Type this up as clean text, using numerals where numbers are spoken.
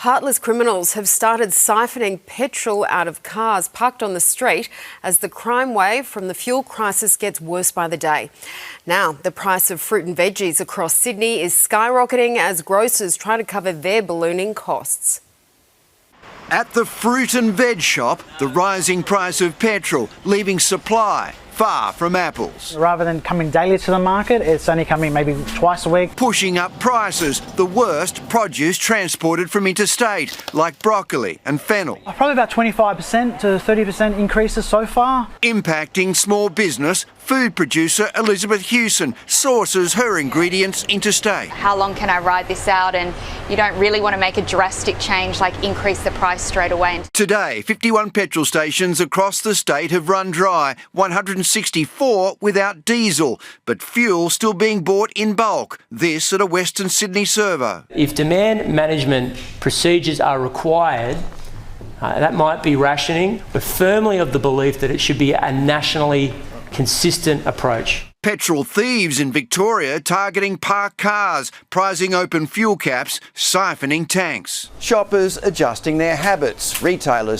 Heartless criminals have started siphoning petrol out of cars parked on the street as the crime wave from the fuel crisis gets worse by the day. Now, the price of fruit and veggies across Sydney is skyrocketing as grocers try to cover their ballooning costs. At the fruit and veg shop, the rising price of petrol leaving supply far from apples. Rather than coming daily to the market, it's only coming maybe twice a week. Pushing up prices, the worst produce transported from interstate, like broccoli and fennel. Probably about 25% to 30% increases so far. Impacting small business, food producer Elizabeth Hewson sources her ingredients interstate. How long can I ride this out? And you don't really want to make a drastic change like increase the price straight away. Today, 51 petrol stations across the state have run dry, 164 without diesel, but fuel still being bought in bulk. This at a Western Sydney servo. If demand management procedures are required, that might be rationing. We're firmly of the belief that it should be a nationally consistent approach. Petrol thieves in Victoria targeting parked cars, prizing open fuel caps, siphoning tanks. Shoppers adjusting their habits, retailers